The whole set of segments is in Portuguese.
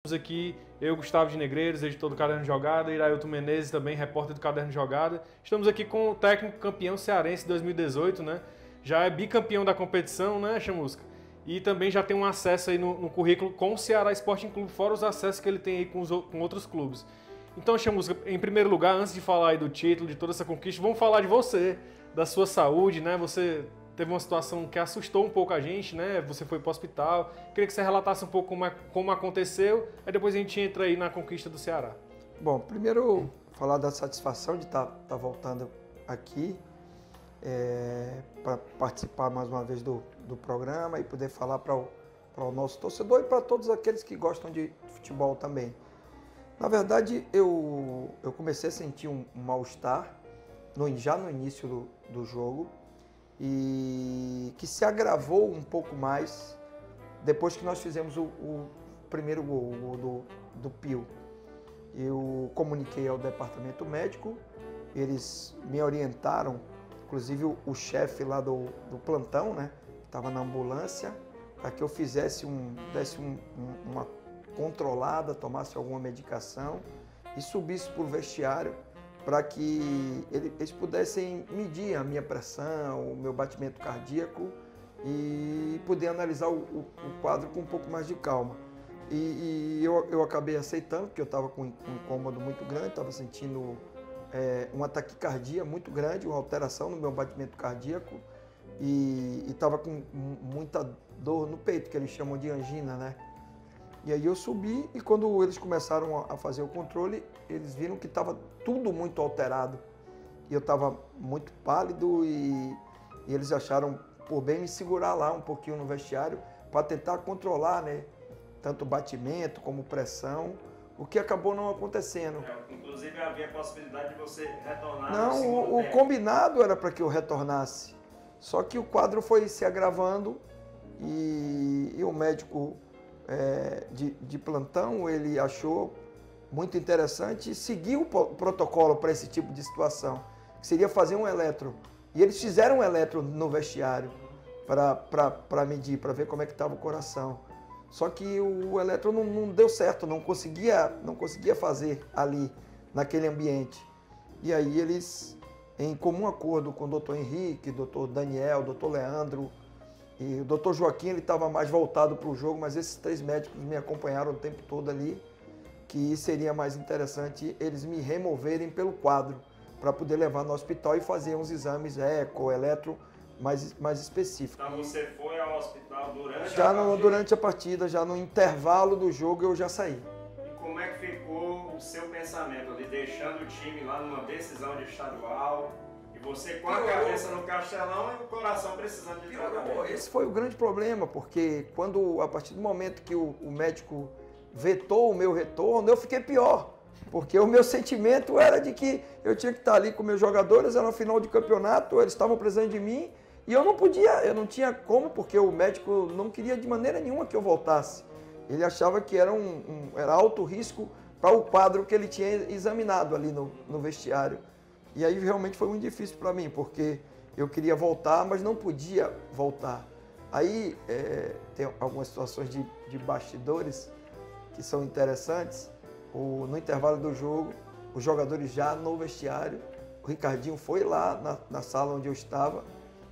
Estamos aqui, eu, Gustavo de Negreiros, editor do Caderno de Jogada, Irailton Menezes, também repórter do Caderno de Jogada. Estamos aqui com o técnico campeão cearense de 2018, né? Já é bicampeão da competição, né, Chamusca? E também já tem um acesso aí no currículo com o Ceará Sporting Clube, fora os acessos que ele tem aí com outros clubes. Então, Chamusca, em primeiro lugar, antes de falar aí do título, de toda essa conquista, vamos falar de você, da sua saúde, né? Você teve uma situação que assustou um pouco a gente, né? Você foi para o hospital. Queria que você relatasse um pouco como aconteceu, aí depois a gente entra aí na conquista do Ceará. Bom, primeiro falar da satisfação de estar voltando aqui para participar mais uma vez do programa e poder falar para o nosso torcedor e para todos aqueles que gostam de futebol também. Na verdade, eu comecei a sentir um mal-estar já no início do jogo, e que se agravou um pouco mais depois que nós fizemos o primeiro gol, o gol do Pio. Eu comuniquei ao departamento médico, eles me orientaram, inclusive o chefe lá do plantão, né, que estava na ambulância, para que eu desse uma controlada, tomasse alguma medicação e subisse para o vestiário, para que eles pudessem medir a minha pressão, o meu batimento cardíaco e poder analisar o quadro com um pouco mais de calma. E eu acabei aceitando, porque eu estava com um incômodo muito grande, estava sentindo uma taquicardia muito grande, uma alteração no meu batimento cardíaco e estava com muita dor no peito, que eles chamam de angina, né? E aí eu subi e quando eles começaram a fazer o controle, eles viram que estava tudo muito alterado. E eu estava muito pálido e eles acharam por bem me segurar lá um pouquinho no vestiário para tentar controlar, né, tanto batimento como pressão, o que acabou não acontecendo. Inclusive havia a possibilidade de você retornar. Não, o combinado era para que eu retornasse. Só que o quadro foi se agravando e o médico de plantão, ele achou muito interessante seguir o protocolo para esse tipo de situação, que seria fazer um eletro. E eles fizeram um eletro no vestiário para medir, para ver como é que estava o coração. Só que o eletro não deu certo, não conseguia fazer ali, naquele ambiente. E aí eles, em comum acordo com o doutor Henrique, doutor Daniel, doutor Leandro, e o doutor Joaquim, ele estava mais voltado para o jogo, mas esses três médicos me acompanharam o tempo todo ali, que seria mais interessante eles me removerem pelo quadro, para poder levar no hospital e fazer uns exames eco, eletro, mais específicos. Então você foi ao hospital durante a partida, já no intervalo do jogo eu já saí. E como é que ficou o seu pensamento ali, deixando o time lá numa decisão de estadual? Você com a cabeça no Castelão e o coração precisando de tratamento. Esse foi o grande problema, porque a partir do momento que o médico vetou o meu retorno, eu fiquei pior. Porque o meu sentimento era de que eu tinha que estar ali com meus jogadores, era no final de campeonato, eles estavam precisando de mim, e eu não tinha como, porque o médico não queria de maneira nenhuma que eu voltasse. Ele achava que era alto risco para o quadro que ele tinha examinado ali no vestiário. E aí realmente foi muito difícil para mim, porque eu queria voltar, mas não podia voltar. Aí tem algumas situações de bastidores que são interessantes. No intervalo do jogo, os jogadores já no vestiário, o Ricardinho foi lá na sala onde eu estava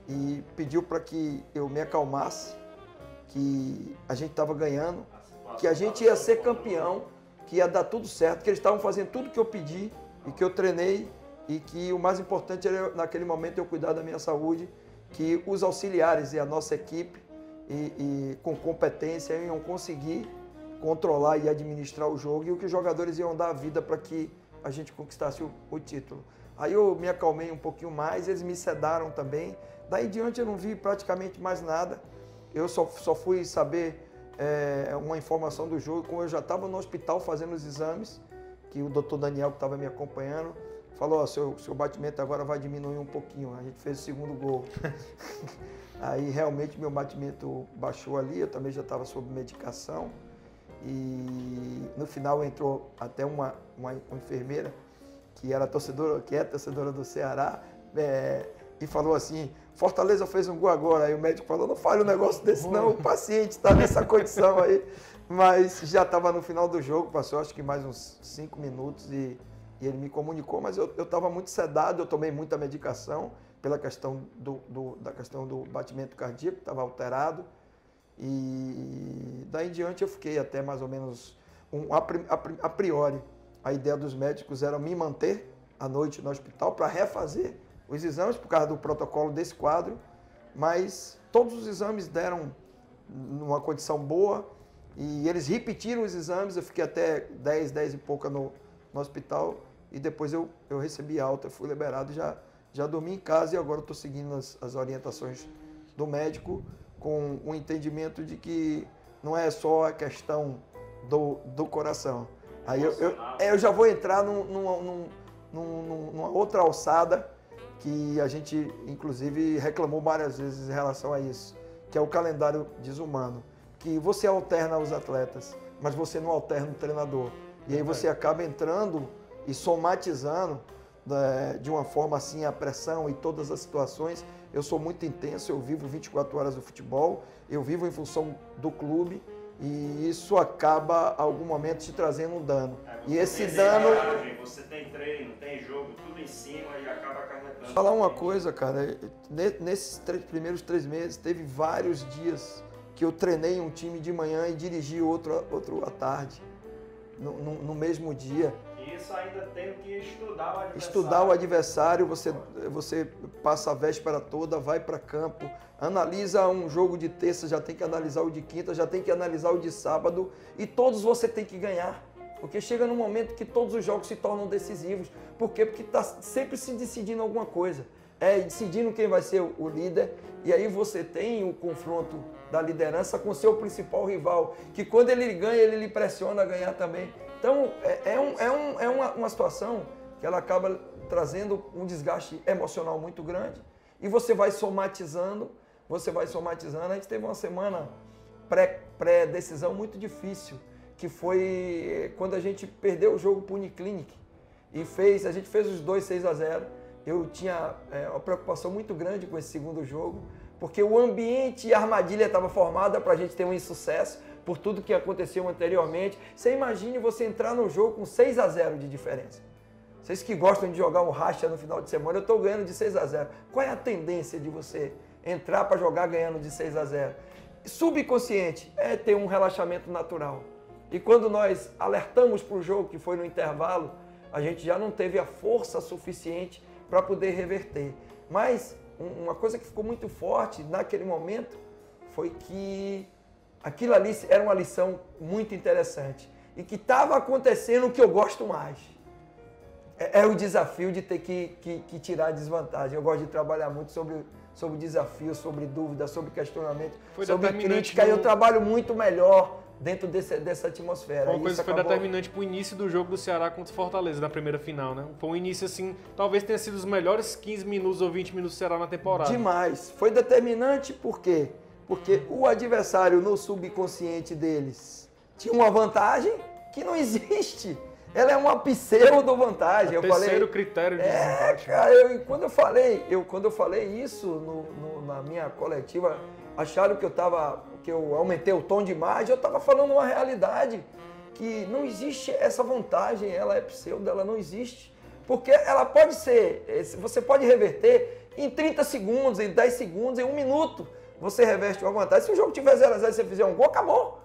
e pediu para que eu me acalmasse, que a gente estava ganhando, que a gente ia ser campeão, que ia dar tudo certo, que eles estavam fazendo tudo que eu pedi e que eu treinei, e que o mais importante era, naquele momento, eu cuidar da minha saúde, que os auxiliares e a nossa equipe, com competência, iam conseguir controlar e administrar o jogo, e que os jogadores iam dar a vida para que a gente conquistasse o título. Aí eu me acalmei um pouquinho mais, eles me sedaram também. Daí em diante eu não vi praticamente mais nada. Eu só fui saber uma informação do jogo, quando eu já estava no hospital fazendo os exames, que o doutor Daniel, que estava me acompanhando, falou, seu batimento agora vai diminuir um pouquinho. A gente fez o segundo gol. Aí realmente meu batimento baixou ali, eu também já estava sob medicação. E no final entrou até uma enfermeira que é torcedora do Ceará, e falou assim, Fortaleza fez um gol agora. Aí o médico falou, não fale um negócio desse não, o paciente está nessa condição aí. Mas já estava no final do jogo, passou acho que mais uns 5 minutos e ele me comunicou, mas eu estava muito sedado, eu tomei muita medicação pela questão da questão do batimento cardíaco, que estava alterado. E daí em diante eu fiquei até mais ou menos, a priori, a ideia dos médicos era me manter à noite no hospital para refazer os exames por causa do protocolo desse quadro, mas todos os exames deram numa condição boa e eles repetiram os exames, eu fiquei até 10 e pouca no hospital e depois eu recebi alta, fui liberado, já dormi em casa e agora estou seguindo as orientações do médico com o entendimento de que não é só a questão do coração. Aí eu já vou entrar numa outra alçada que a gente, inclusive, reclamou várias vezes em relação a isso, que é o calendário desumano, que você alterna os atletas, mas você não alterna o treinador. E aí você acaba entrando e somatizando de uma forma assim a pressão e todas as situações. Eu sou muito intenso, eu vivo 24 horas do futebol, eu vivo em função do clube e isso acaba, a algum momento, te trazendo um dano. E esse dano... Você tem treino, tem jogo, tudo em cima e acaba acarretando. Falar uma coisa, cara, nesses primeiros 3 meses, teve vários dias que eu treinei um time de manhã e dirigi outro à tarde, no mesmo dia. Isso ainda tem que estudar o adversário. Estudar o adversário, você passa a véspera toda, vai para campo, analisa um jogo de terça, já tem que analisar o de quinta, já tem que analisar o de sábado e todos você tem que ganhar. Porque chega num momento que todos os jogos se tornam decisivos. Por quê? Porque está sempre se decidindo alguma coisa. Decidindo quem vai ser o líder e aí você tem o confronto da liderança com o seu principal rival, que quando ele ganha, ele lhe pressiona a ganhar também. Então, é uma situação que ela acaba trazendo um desgaste emocional muito grande e você vai somatizando. A gente teve uma semana pré-decisão muito difícil, que foi quando a gente perdeu o jogo para o Uniclinic e a gente fez os 2 6-0. Eu tinha uma preocupação muito grande com esse segundo jogo, porque o ambiente e a armadilha estava formada para a gente ter um insucesso, por tudo que aconteceu anteriormente. Você imagine você entrar no jogo com 6-0 de diferença. Vocês que gostam de jogar um racha no final de semana, eu estou ganhando de 6-0. Qual é a tendência de você entrar para jogar ganhando de 6-0? Subconsciente é ter um relaxamento natural. E quando nós alertamos para o jogo, que foi no intervalo, a gente já não teve a força suficiente para poder reverter. Mas uma coisa que ficou muito forte naquele momento foi que aquilo ali era uma lição muito interessante e que estava acontecendo o que eu gosto mais. É o desafio de ter que tirar a desvantagem. Eu gosto de trabalhar muito sobre desafios, sobre dúvidas, sobre questionamento, sobre crítica. E eu trabalho muito melhor dentro dessa atmosfera. Uma coisa que foi determinante para o início do jogo do Ceará contra o Fortaleza, na primeira final, né? Foi um início assim, talvez tenha sido os melhores 15 minutos ou 20 minutos do Ceará na temporada. Demais. Foi determinante por quê? Porque o adversário no subconsciente deles tinha uma vantagem que não existe. Ela é uma pseudo-vantagem. O terceiro critério de desempate. Cara, quando eu falei isso na minha coletiva, acharam que eu aumentei o tom de imagem. Eu estava falando uma realidade, que não existe essa vantagem, ela é pseudo, ela não existe. Porque ela pode ser, você pode reverter em 30 segundos, em 10 segundos, em 1 minuto. Você reverte uma vantagem. Se o jogo tiver 0-0 e você fizer um gol, acabou.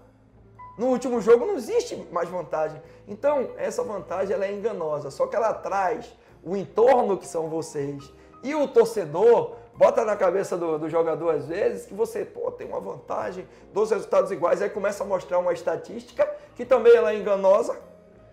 No último jogo não existe mais vantagem. Então, essa vantagem ela é enganosa, só que ela traz o entorno que são vocês. E o torcedor bota na cabeça do jogador, às vezes, que você tem uma vantagem, 2 resultados iguais, aí começa a mostrar uma estatística que também ela é enganosa,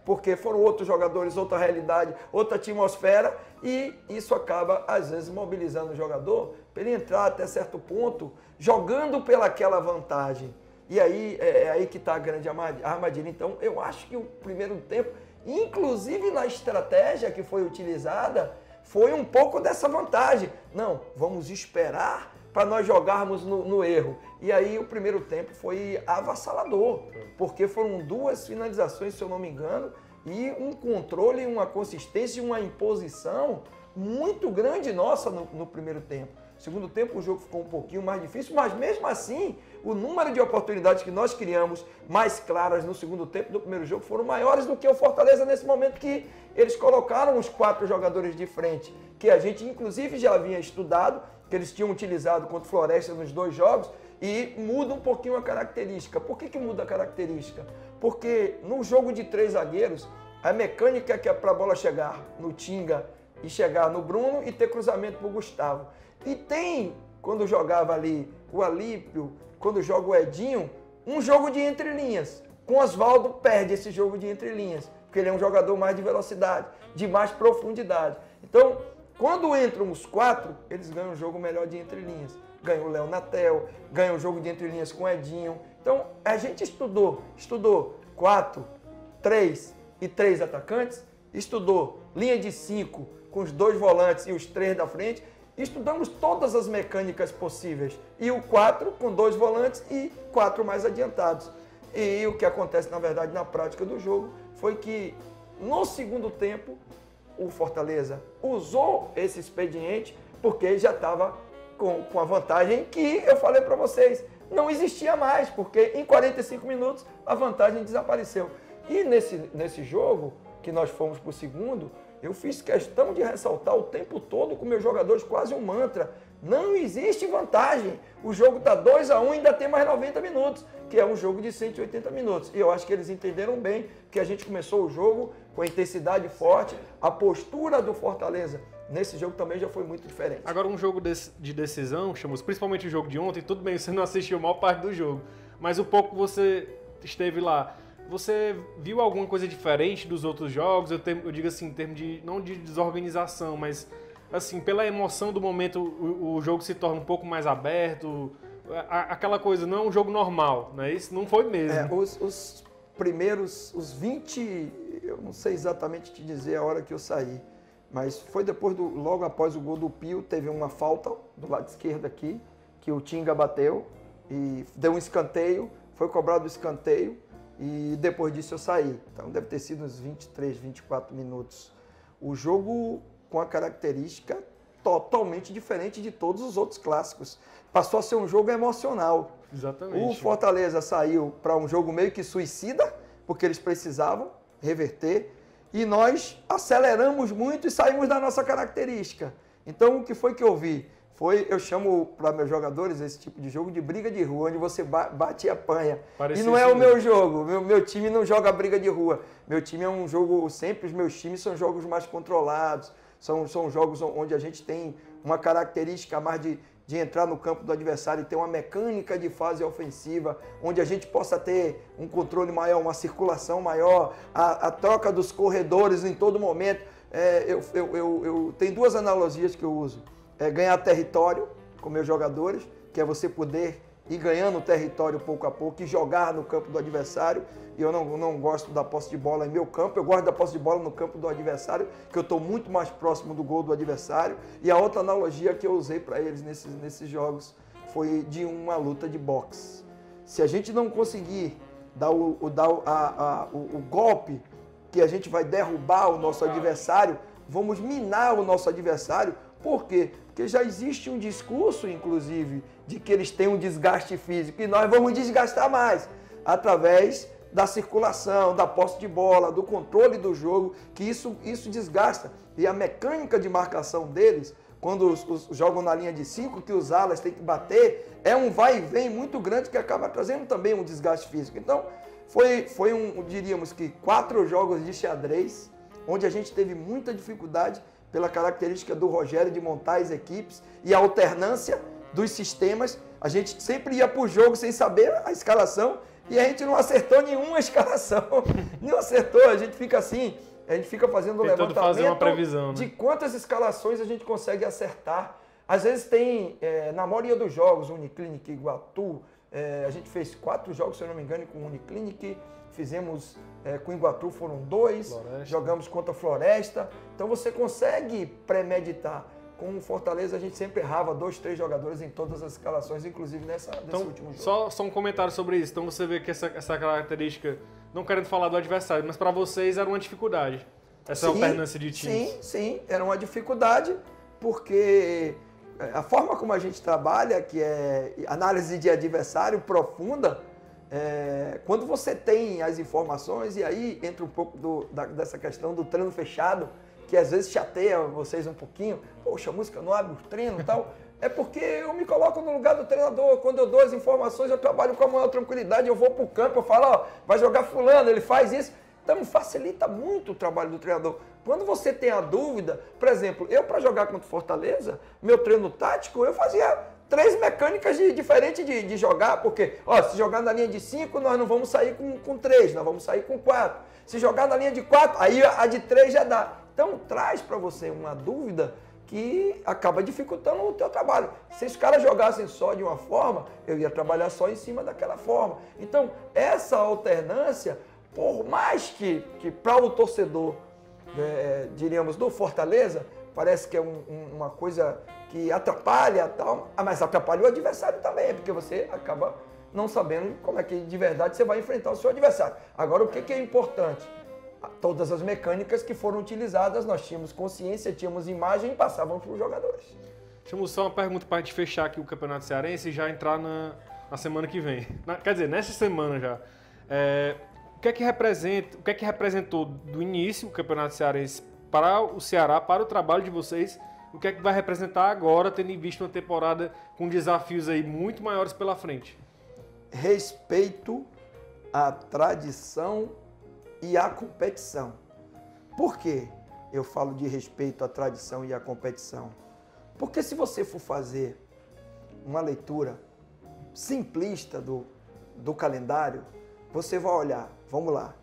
porque foram outros jogadores, outra realidade, outra atmosfera, e isso acaba, às vezes, mobilizando o jogador para ele entrar até certo ponto, jogando pelaquela vantagem. E aí é aí que está a grande armadilha. Então, eu acho que o primeiro tempo, inclusive na estratégia que foi utilizada, foi um pouco dessa vantagem. Não, vamos esperar para nós jogarmos no erro. E aí o primeiro tempo foi avassalador, porque foram 2 finalizações, se eu não me engano, e um controle, uma consistência e uma imposição muito grande nossa no primeiro tempo. Segundo tempo o jogo ficou um pouquinho mais difícil, mas mesmo assim, o número de oportunidades que nós criamos mais claras no segundo tempo do primeiro jogo foram maiores do que o Fortaleza nesse momento que eles colocaram os 4 jogadores de frente, que a gente inclusive já havia estudado, que eles tinham utilizado contra o Floresta nos 2 jogos, e muda um pouquinho a característica. Por que muda a característica? Porque no jogo de 3 zagueiros, a mecânica que é para a bola chegar no Tinga e chegar no Bruno e ter cruzamento para o Gustavo. E tem, quando jogava ali o Alípio, quando joga o Edinho, um jogo de entrelinhas. Com o Oswaldo perde esse jogo de entrelinhas, porque ele é um jogador mais de velocidade, de mais profundidade. Então, quando entram os 4, eles ganham um jogo melhor de entrelinhas. Ganha o Léo Natel, ganha um jogo de entrelinhas com o Edinho. Então, a gente estudou 4, 3 e 3 atacantes, estudou linha de 5 com os 2 volantes e os 3 da frente, estudamos todas as mecânicas possíveis. E o 4 com 2 volantes e 4 mais adiantados. E o que acontece, na verdade, na prática do jogo, foi que no segundo tempo, o Fortaleza usou esse expediente porque já estava com a vantagem que eu falei para vocês, não existia mais, porque em 45 minutos a vantagem desapareceu. E nesse jogo, que nós fomos para o segundo, eu fiz questão de ressaltar o tempo todo com meus jogadores quase um mantra. Não existe vantagem. O jogo está 2-1 e ainda tem mais 90 minutos, que é um jogo de 180 minutos. E eu acho que eles entenderam bem que a gente começou o jogo com a intensidade forte, a postura do Fortaleza nesse jogo também já foi muito diferente. Agora, um jogo de decisão, chamamos, principalmente o jogo de ontem, tudo bem, você não assistiu a maior parte do jogo, mas o pouco que você esteve lá, você viu alguma coisa diferente dos outros jogos? Eu digo assim, em termos de, não de desorganização, mas assim, pela emoção do momento, o jogo se torna um pouco mais aberto, aquela coisa, não é um jogo normal, né? Isso não foi mesmo. Os primeiros, os 20, eu não sei exatamente te dizer a hora que eu saí, mas foi logo após o gol do Pio, teve uma falta do lado esquerdo aqui, que o Tinga bateu e deu um escanteio, foi cobrado o escanteio e depois disso eu saí. Então deve ter sido uns 23, 24 minutos. O jogo com a característica totalmente diferente de todos os outros clássicos. Passou a ser um jogo emocional. Exatamente. O Fortaleza saiu para um jogo meio que suicida, porque eles precisavam reverter, e nós aceleramos muito e saímos da nossa característica. Então, o que foi que eu vi? Eu chamo para meus jogadores esse tipo de jogo de briga de rua, onde você bate e apanha. Parecia e não é o meu jogo. Meu time não joga briga de rua. Meu time é um jogo, sempre os meus times são jogos mais controlados, são jogos onde a gente tem uma característica mais de entrar no campo do adversário e ter uma mecânica de fase ofensiva, onde a gente possa ter um controle maior, uma circulação maior, a troca dos corredores em todo momento. Eu tenho 2 analogias que eu uso. Ganhar território com meus jogadores, que é você poder ir ganhando território pouco a pouco e jogar no campo do adversário. E eu não gosto da posse de bola em meu campo, eu gosto da posse de bola no campo do adversário, que eu estou muito mais próximo do gol do adversário. E a outra analogia que eu usei para eles nesses jogos foi de uma luta de boxe. Se a gente não conseguir dar o golpe que a gente vai derrubar o nosso adversário, vamos minar o nosso adversário. Por quê? Porque já existe um discurso, inclusive, de que eles têm um desgaste físico e nós vamos desgastar mais através da circulação, da posse de bola, do controle do jogo, que isso desgasta. E a mecânica de marcação deles, quando jogam na linha de 5, que os alas têm que bater, é um vai e vem muito grande que acaba trazendo também um desgaste físico. Então, diríamos que 4 jogos de xadrez, onde a gente teve muita dificuldade pela característica do Rogério de montar as equipes e a alternância dos sistemas. A gente sempre ia para o jogo sem saber a escalação e a gente não acertou nenhuma escalação. Não acertou, a gente fica assim, a gente fica fazendo um levantamento fazer uma previsão, né? De quantas escalações a gente consegue acertar. Às vezes tem, na maioria dos jogos, Uniclinic, Iguatu, a gente fez 4 jogos, se eu não me engano, com Uniclinic, fizemos com Iguatu, foram 2, Floresta. Jogamos contra a Floresta. Então você consegue premeditar. Com o Fortaleza a gente sempre errava 2, 3 jogadores em todas as escalações, inclusive nesse último jogo. Só um comentário sobre isso. Então você vê que essa característica, não querendo falar do adversário, mas para vocês era uma dificuldade, essa alternância de times. Sim, era uma dificuldade, porque a forma como a gente trabalha, que é análise de adversário profunda, quando você tem as informações, e aí entra um pouco dessa questão do treino fechado, que às vezes chateia vocês um pouquinho, poxa, a música não abre o treino e tal, é porque eu me coloco no lugar do treinador, quando eu dou as informações, eu trabalho com a maior tranquilidade, eu vou para o campo, eu falo, ó, vai jogar fulano, ele faz isso, então facilita muito o trabalho do treinador. Quando você tem a dúvida, por exemplo, eu para jogar contra o Fortaleza, meu treino tático, eu fazia 3 mecânicas diferentes de jogar, porque, ó, se jogar na linha de 5, nós não vamos sair com 3, nós vamos sair com 4. Se jogar na linha de 4, aí a de 3 já dá. Então, traz para você uma dúvida que acaba dificultando o teu trabalho. Se os caras jogassem só de uma forma, eu ia trabalhar só em cima daquela forma. Então, essa alternância, por mais que para o torcedor, diríamos, do Fortaleza, parece que é uma coisa que atrapalha, tal, mas atrapalha o adversário também, porque você acaba não sabendo como é que de verdade você vai enfrentar o seu adversário. Agora, o que é importante? Todas as mecânicas que foram utilizadas, nós tínhamos consciência, tínhamos imagem e passavam para os jogadores. Temos só uma pergunta para a gente fechar aqui o Campeonato Cearense e já entrar na semana que vem. Quer dizer, nessa semana já. O que é que representou do início o Campeonato Cearense para o Ceará, para o trabalho de vocês? O que é que vai representar agora, tendo em vista uma temporada com desafios aí muito maiores pela frente? Respeito à tradição e à competição. Por quê? Eu falo de respeito à tradição e à competição. Porque se você for fazer uma leitura simplista do calendário, você vai olhar, vamos lá,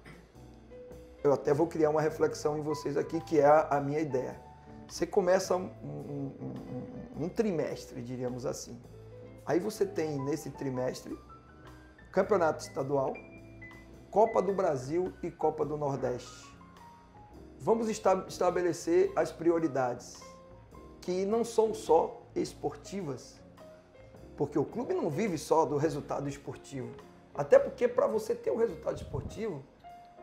eu até vou criar uma reflexão em vocês aqui, que é a minha ideia. Você começa um trimestre, diríamos assim. Aí você tem nesse trimestre Campeonato Estadual, Copa do Brasil e Copa do Nordeste. Vamos estabelecer as prioridades, que não são só esportivas, porque o clube não vive só do resultado esportivo. Até porque para você ter o resultado esportivo,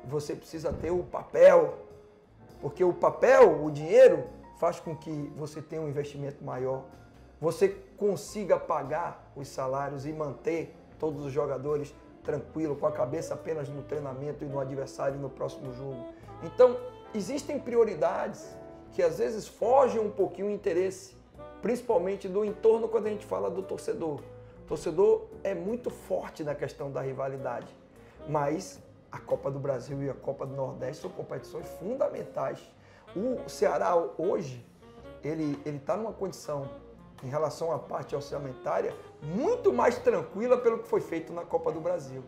você precisa ter o papel, porque o papel, o dinheiro, faz com que você tenha um investimento maior, você consiga pagar os salários e manter todos os jogadores tranquilo, com a cabeça apenas no treinamento e no adversário e no próximo jogo. Então, existem prioridades que às vezes fogem um pouquinho o interesse, principalmente do entorno quando a gente fala do torcedor. O torcedor é muito forte na questão da rivalidade, mas a Copa do Brasil e a Copa do Nordeste são competições fundamentais. O Ceará hoje, ele está numa condição, em relação à parte orçamentária, muito mais tranquila pelo que foi feito na Copa do Brasil.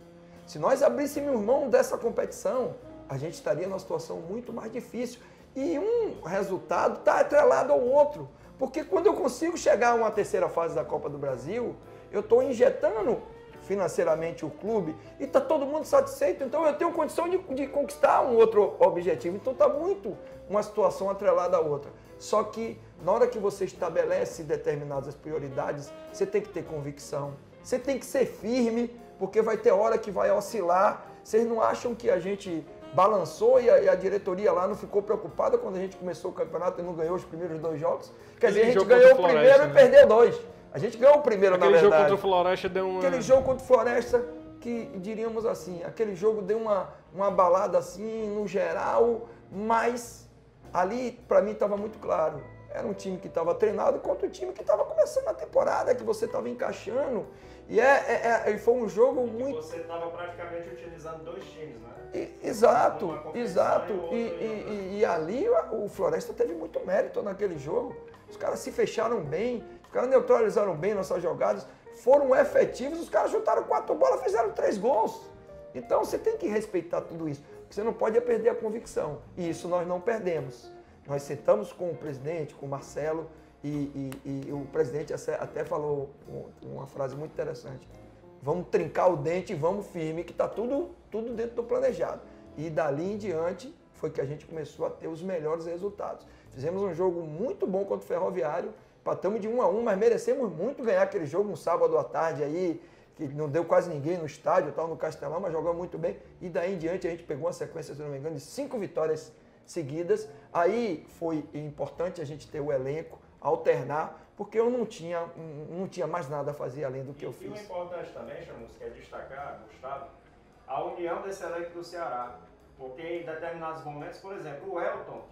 Se nós abríssemos mão dessa competição, a gente estaria numa situação muito mais difícil. E um resultado está atrelado ao outro. Porque quando eu consigo chegar a uma terceira fase da Copa do Brasil, eu estou injetando financeiramente o clube e está todo mundo satisfeito. Então eu tenho condição de conquistar um outro objetivo. Então está muito uma situação atrelada à outra. Só que na hora que você estabelece determinadas prioridades, você tem que ter convicção, você tem que ser firme, porque vai ter hora que vai oscilar. Vocês não acham que a gente balançou e a diretoria lá não ficou preocupada quando a gente começou o campeonato e não ganhou os primeiros 2 jogos? Quer dizer, a gente ganhou o primeiro e perdeu 2. A gente ganhou o primeiro, na verdade. Aquele jogo contra o Floresta deu uma... Aquele jogo contra o Floresta, que diríamos assim, aquele jogo deu uma balada assim, no geral, mas ali, para mim, estava muito claro. Era um time que estava treinado contra um time que estava começando a temporada, que você estava encaixando. E foi um jogo muito... Você estava praticamente utilizando 2 times, né? Exato. E ali o Floresta teve muito mérito naquele jogo. Os caras se fecharam bem, os caras neutralizaram bem nossas jogadas, foram efetivos, os caras chutaram 4 bolas, fizeram 3 gols. Então você tem que respeitar tudo isso. Você não pode perder a convicção. E isso nós não perdemos. Nós sentamos com o presidente, com o Marcelo, e o presidente até falou uma frase muito interessante. Vamos trincar o dente e vamos firme, que está tudo dentro do planejado. E dali em diante foi que a gente começou a ter os melhores resultados. Fizemos um jogo muito bom contra o Ferroviário, empatamos de 1-1, mas merecemos muito ganhar aquele jogo no sábado à tarde aí, que não deu quase ninguém no estádio, tal, no Castelão, mas jogamos muito bem. E daí em diante a gente pegou uma sequência, se não me engano, de 5 vitórias seguidas. Aí foi importante a gente ter o elenco, alternar, porque eu não tinha mais nada a fazer além do que eu E o fiz. importante também, Chamus, que é destacar, Gustavo, a união desse elenco do Ceará. Porque em determinados momentos, por exemplo, o Elton,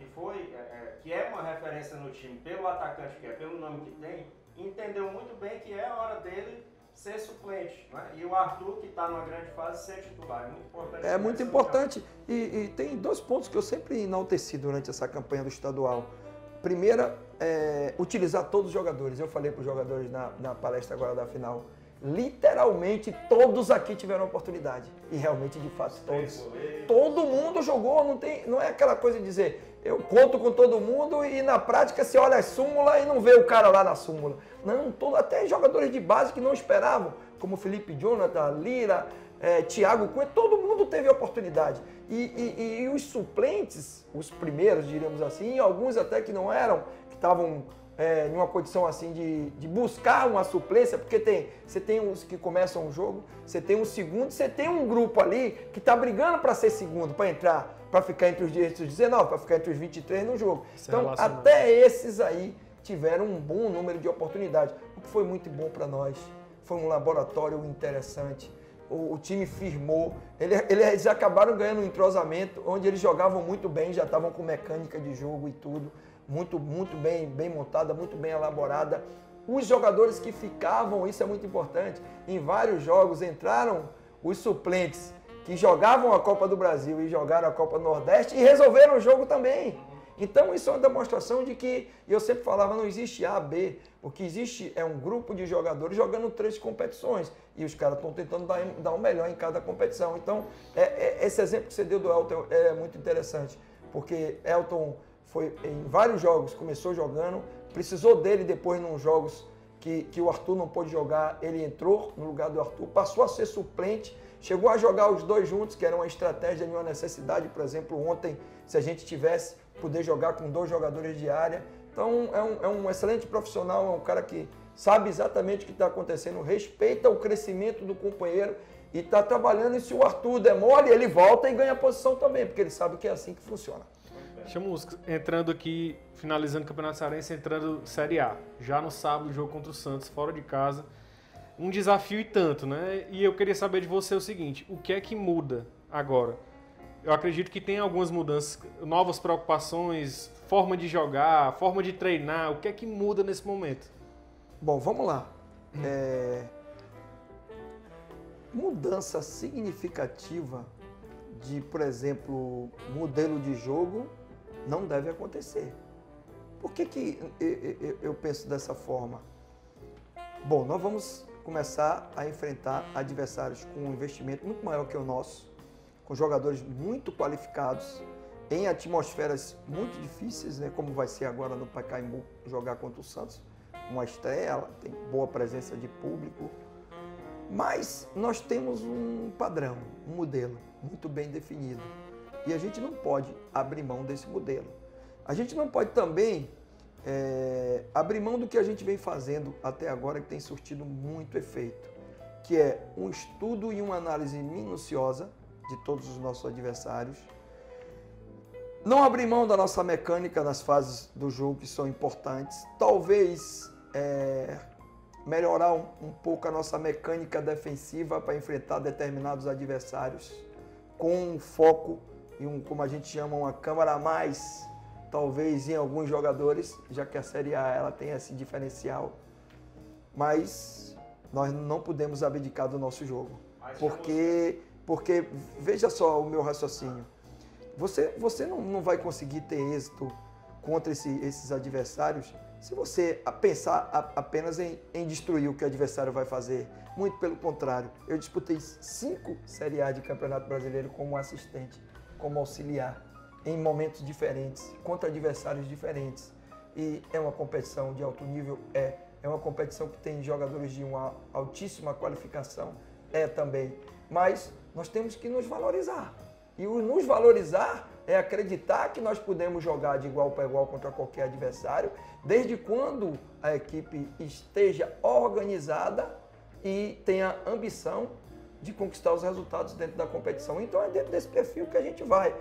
que é uma referência no time pelo atacante que é, pelo nome que tem, entendeu muito bem que é a hora dele ser suplente, né? E o Arthur, que está numa grande fase, ser titular. É muito importante. É muito importante. E tem 2 pontos que eu sempre enalteci durante essa campanha do estadual. Primeira, utilizar todos os jogadores. Eu falei para os jogadores na palestra agora da final. Literalmente todos aqui tiveram oportunidade. E realmente, de fato, todos. Todo mundo jogou, não é aquela coisa de dizer, eu conto com todo mundo e na prática você olha a súmula e não vê o cara lá na súmula. Não, até jogadores de base que não esperavam, como Felipe Jonathan, Lira, Thiago Cunha, todo mundo teve oportunidade. E os suplentes, os primeiros, diríamos assim, e alguns até que não eram, que estavam em uma condição assim de buscar uma suplência, porque você tem os que começam o jogo, você tem um segundo, você tem um grupo ali que está brigando para ser segundo, para entrar, para ficar entre os 19, para ficar entre os 23 no jogo. Então, até esses aí tiveram um bom número de oportunidades, o que foi muito bom para nós. Foi um laboratório interessante. O time firmou, eles acabaram ganhando um entrosamento, onde eles jogavam muito bem, já estavam com mecânica de jogo e tudo. Muito bem montada, muito bem elaborada. Os jogadores que ficavam, isso é muito importante, em vários jogos entraram os suplentes que jogavam a Copa do Brasil e jogaram a Copa do Nordeste e resolveram o jogo também. Então isso é uma demonstração de que, eu sempre falava, não existe A, B, o que existe é um grupo de jogadores jogando 3 competições e os caras estão tentando dar o melhor em cada competição. Então esse exemplo que você deu do Elton é muito interessante, porque Elton foi em vários jogos, começou jogando, precisou dele depois nos jogos que o Arthur não pôde jogar, ele entrou no lugar do Arthur, passou a ser suplente, chegou a jogar os 2 juntos, que era uma estratégia de uma necessidade, por exemplo, ontem, se a gente tivesse, poder jogar com 2 jogadores de área. Então é um excelente profissional, é um cara que sabe exatamente o que está acontecendo, respeita o crescimento do companheiro e está trabalhando, e se o Arthur demole, ele volta e ganha posição também, porque ele sabe que é assim que funciona. Chamus, entrando aqui, finalizando o Campeonato Cearense, entrando Série A. Já no sábado, jogo contra o Santos, fora de casa. Um desafio e tanto, né? E eu queria saber de você o seguinte, o que é que muda agora? Eu acredito que tem algumas mudanças, novas preocupações, forma de jogar, forma de treinar. O que é que muda nesse momento? Bom, vamos lá. Mudança significativa de, por exemplo, modelo de jogo não deve acontecer. Por que eu penso dessa forma? Bom, nós vamos começar a enfrentar adversários com um investimento muito maior que o nosso, com jogadores muito qualificados, em atmosferas muito difíceis, né, como vai ser agora no Pacaembu jogar contra o Santos, uma estreia, tem boa presença de público, mas nós temos um padrão, um modelo muito bem definido e a gente não pode abrir mão desse modelo. A gente não pode também abrir mão do que a gente vem fazendo até agora, que tem surtido muito efeito, que é um estudo e uma análise minuciosa de todos os nossos adversários, não abrir mão da nossa mecânica nas fases do jogo que são importantes, talvez melhorar um pouco a nossa mecânica defensiva para enfrentar determinados adversários, com um foco e como a gente chama, uma câmara a mais, talvez em alguns jogadores, já que a Série A ela tem esse diferencial, mas nós não podemos abdicar do nosso jogo, porque veja só o meu raciocínio, você não vai conseguir ter êxito contra esses adversários se você pensar apenas em destruir o que o adversário vai fazer. Muito pelo contrário, eu disputei 5 Série A de Campeonato Brasileiro como assistente, como auxiliar, em momentos diferentes, contra adversários diferentes. E é uma competição de alto nível, é uma competição que tem jogadores de uma altíssima qualificação, também. Mas nós temos que nos valorizar. E o nos valorizar é acreditar que nós podemos jogar de igual para igual contra qualquer adversário, desde quando a equipe esteja organizada e tenha ambição de conquistar os resultados dentro da competição. Então é dentro desse perfil que a gente vai.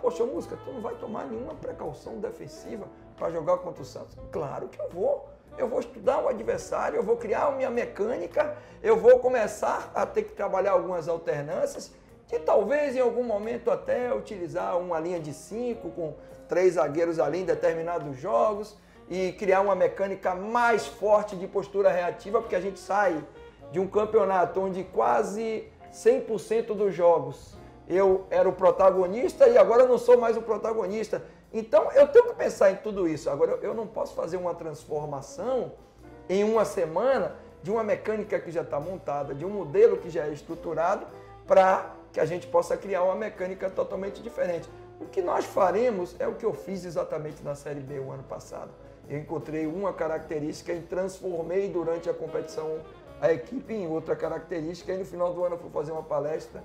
Poxa, Musca, tu não vai tomar nenhuma precaução defensiva para jogar contra o Santos? Claro que eu vou. eu vou estudar o adversário, eu vou criar a minha mecânica, eu vou começar a ter que trabalhar algumas alternâncias, de talvez em algum momento até utilizar uma linha de 5 com 3 zagueiros ali em determinados jogos e criar uma mecânica mais forte de postura reativa, porque a gente sai de um campeonato onde quase 100% dos jogos eu era o protagonista e agora eu não sou mais o protagonista. Então eu tenho que pensar em tudo isso. Agora eu não posso fazer uma transformação em uma semana de uma mecânica que já está montada, de um modelo que já é estruturado, para que a gente possa criar uma mecânica totalmente diferente. O que nós faremos é o que eu fiz exatamente na Série B o ano passado. Eu encontrei uma característica e transformei durante a competição a equipe em outra característica, e no final do ano eu fui fazer uma palestra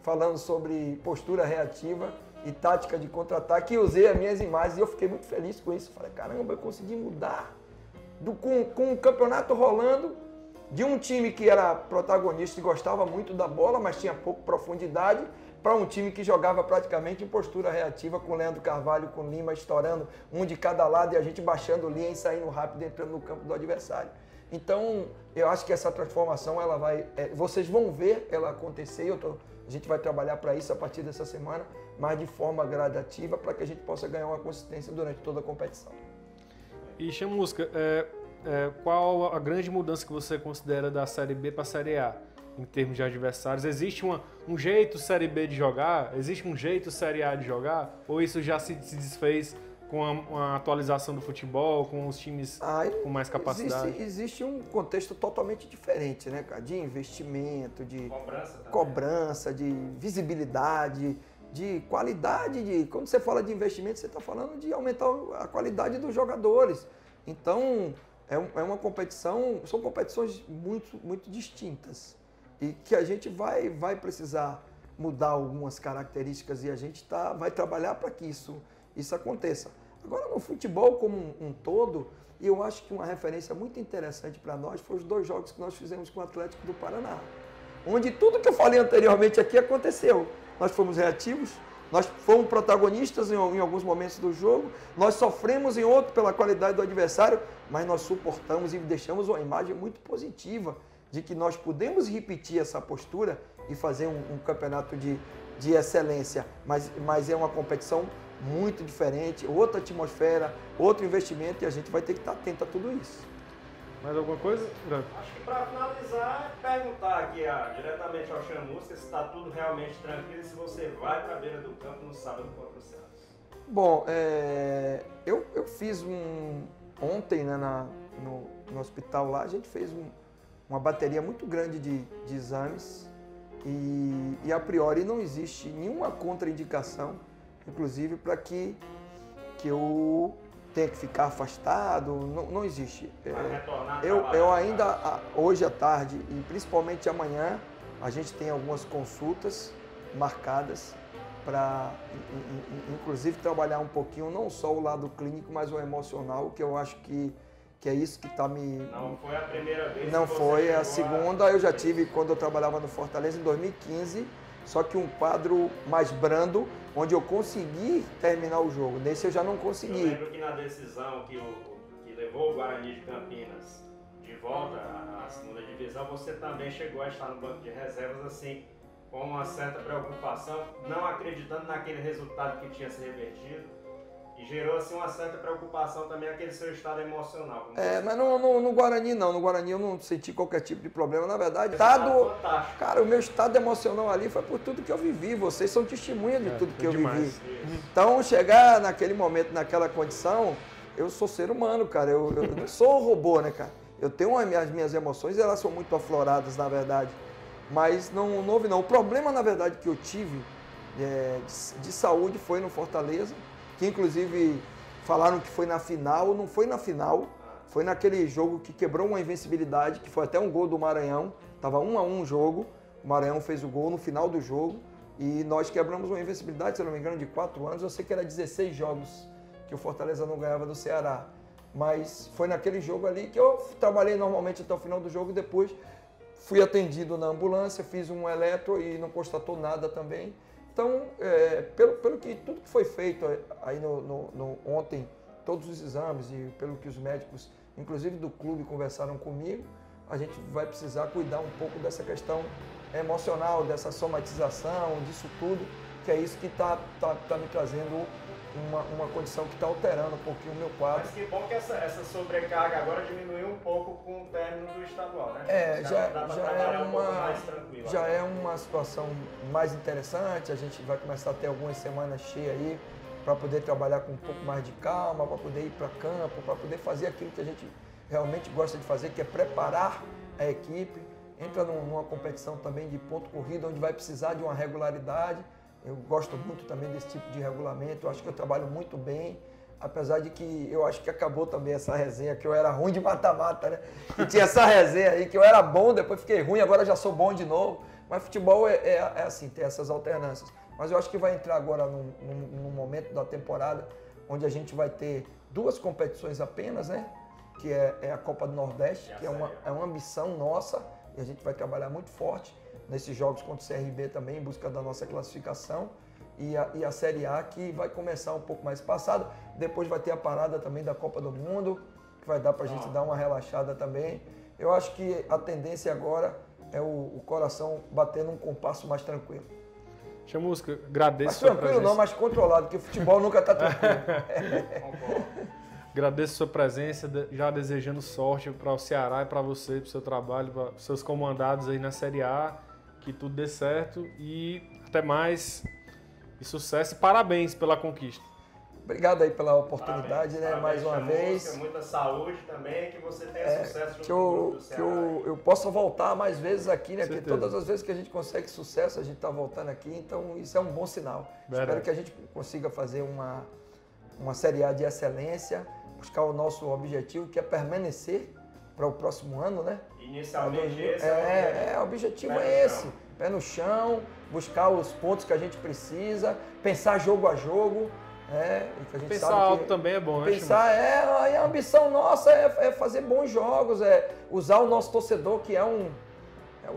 falando sobre postura reativa e tática de contra-ataque, e usei as minhas imagens e eu fiquei muito feliz com isso. Falei, caramba, eu consegui mudar com o campeonato rolando, de um time que era protagonista e gostava muito da bola, mas tinha pouco profundidade, para um time que jogava praticamente em postura reativa, com Leandro Carvalho, com Lima estourando um de cada lado e a gente baixando linha e saindo rápido, entrando no campo do adversário. Então, eu acho que essa transformação, ela vai, vocês vão ver ela acontecer, a gente vai trabalhar para isso a partir dessa semana, mas de forma gradativa, para que a gente possa ganhar uma consistência durante toda a competição. E Chamusca, qual a grande mudança que você considera da Série B para a Série A, em termos de adversários? Existe um jeito Série B de jogar? Existe um jeito Série A de jogar? Ou isso já se desfez com a atualização do futebol, com os times com mais capacidade? Existe um contexto totalmente diferente, né, cara? De investimento, de cobrança, de visibilidade, de qualidade. Quando você fala de investimento, você está falando de aumentar a qualidade dos jogadores. Então, é uma competição, são competições muito, muito distintas e que a gente vai precisar mudar algumas características e a gente vai trabalhar para que isso aconteça. Agora, no futebol como um todo, eu acho que uma referência muito interessante para nós foi os 2 jogos que nós fizemos com o Atlético do Paraná, onde tudo que eu falei anteriormente aqui aconteceu. Nós fomos reativos, nós fomos protagonistas em alguns momentos do jogo, nós sofremos em outro pela qualidade do adversário, mas nós suportamos e deixamos uma imagem muito positiva de que nós podemos repetir essa postura e fazer um campeonato de excelência, mas é uma competição muito diferente, outra atmosfera, outro investimento, e a gente vai ter que estar atento a tudo isso. Mais alguma coisa? Acho que para finalizar, perguntar aqui diretamente ao Chamusca se está tudo realmente tranquilo e se você vai para a beira do campo no sábado contra o Santos. Bom, eu fiz ontem, né, no hospital lá, a gente fez uma bateria muito grande de exames e a priori não existe nenhuma contraindicação, inclusive para que eu tenha que ficar afastado, não existe. Eu ainda, hoje à tarde e principalmente amanhã, a gente tem algumas consultas marcadas para, inclusive, trabalhar um pouquinho, não só o lado clínico, mas o emocional, que eu acho que é isso que está me... Não foi a primeira vez Não que foi, você a segunda eu já tive quando eu trabalhava no Fortaleza em 2015, só que um quadro mais brando, onde eu consegui terminar o jogo. Nesse eu já não consegui. Eu lembro que na decisão que levou o Guarani de Campinas de volta à segunda divisão, você também chegou a estar no banco de reservas, assim, com uma certa preocupação, não acreditando naquele resultado que tinha se revertido. E gerou assim uma certa preocupação também aquele seu estado emocional. Mas no Guarani não. No Guarani eu não senti qualquer tipo de problema. Na verdade, cara, o meu estado emocional ali foi por tudo que eu vivi. Vocês são testemunha de tudo que eu vivi. Então, chegar naquele momento, naquela condição, eu sou ser humano, cara. Eu não sou robô, né, cara? Eu tenho as minhas emoções, elas são muito afloradas, na verdade. Mas não houve, não. O problema, na verdade, que eu tive de saúde foi no Fortaleza, que inclusive falaram que foi na final, não foi na final, foi naquele jogo que quebrou uma invencibilidade, que foi até um gol do Maranhão, estava 1-1 o jogo, o Maranhão fez o gol no final do jogo e nós quebramos uma invencibilidade, se eu não me engano, de 4 anos, eu sei que era 16 jogos que o Fortaleza não ganhava do Ceará, mas foi naquele jogo ali que eu trabalhei normalmente até o final do jogo e depois fui atendido na ambulância, fiz um eletro e não constatou nada também. Então, pelo que tudo que foi feito aí ontem, todos os exames e pelo que os médicos inclusive do clube, conversaram comigo. A gente vai precisar cuidar um pouco dessa questão emocional, dessa somatização, disso tudo, que é isso que tá me trazendo uma condição que está alterando um pouquinho o meu quadro. Mas que bom que essa sobrecarga agora diminuiu um pouco com o término do estadual, né? Já é uma situação mais interessante, a gente vai começar a ter algumas semanas cheias aí para poder trabalhar com um pouco mais de calma, para poder ir para campo, para poder fazer aquilo que a gente realmente gosta de fazer, que é preparar a equipe. Entra numa competição também de ponto corrido, onde vai precisar de uma regularidade. Eu gosto muito também desse tipo de regulamento, eu acho que eu trabalho muito bem, apesar de que eu acho que acabou também essa resenha, que eu era ruim de mata-mata, né? E tinha essa resenha aí, que eu era bom, depois fiquei ruim, agora já sou bom de novo. Mas futebol é assim, tem essas alternâncias. Mas eu acho que vai entrar agora num momento da temporada, onde a gente vai ter 2 competições apenas, né? Que é a Copa do Nordeste, que é uma ambição nossa, e a gente vai trabalhar muito forte nesses jogos contra o CRB também, em busca da nossa classificação, e a Série A, que vai começar um pouco mais passado. Depois vai ter a parada também da Copa do Mundo, que vai dar para a gente dar uma relaxada também. Eu acho que a tendência agora é o coração bater num compasso mais tranquilo. Chamusca, agradeço mais tranquilo não, mais controlado, porque o futebol nunca está tranquilo. Agradeço a sua presença, já desejando sorte para o Ceará e para você, para o seu trabalho, para os seus comandados aí na Série A, que tudo dê certo e até mais, e sucesso e parabéns pela conquista. Obrigado aí pela oportunidade, né? Parabéns, mais uma vez. Música, muita saúde também, que você tenha sucesso junto do Ceará. Que eu possa voltar mais vezes aqui, né? Porque todas as vezes que a gente consegue sucesso, a gente está voltando aqui, então isso é um bom sinal. Verdade. Espero que a gente consiga fazer uma Série A de excelência, buscar o nosso objetivo, que é permanecer para o próximo ano, né? Inicialmente o objetivo é esse. Pé no chão, buscar os pontos que a gente precisa, pensar jogo a jogo. E que a gente pensar sabe alto que também é bom, né? Pensar a ambição nossa é fazer bons jogos, é usar o nosso torcedor, que é o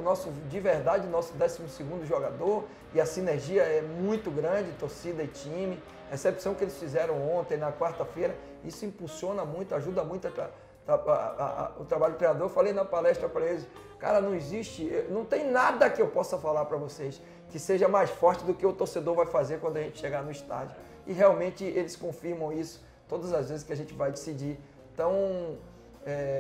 nosso, de verdade, nosso 12º jogador, e a sinergia é muito grande, torcida e time. A recepção que eles fizeram ontem, na quarta-feira, isso impulsiona muito, ajuda muito o trabalho do treinador. Eu falei na palestra para eles, cara, não tem nada que eu possa falar para vocês que seja mais forte do que o torcedor vai fazer quando a gente chegar no estádio. E realmente eles confirmam isso todas as vezes que a gente vai decidir. Então,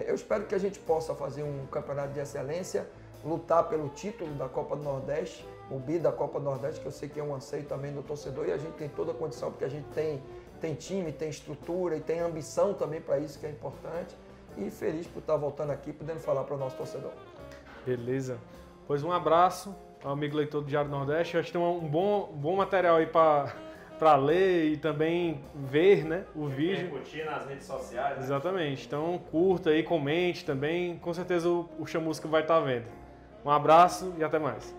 eu espero que a gente possa fazer um campeonato de excelência, lutar pelo título da Copa do Nordeste, o bi da Copa do Nordeste, que eu sei que é um anseio também do torcedor, e a gente tem toda a condição, porque a gente tem time, tem estrutura e tem ambição também para isso, que é importante. E feliz por estar voltando aqui, podendo falar para o nosso torcedor. Beleza. Pois um abraço ao amigo leitor do Diário do Nordeste. Eu acho que tem um bom material aí para ler e também ver, né, o vídeo. Curtir nas redes sociais. Né? Exatamente. Então curta aí, comente também. Com certeza o Chamusca vai estar vendo. Um abraço e até mais.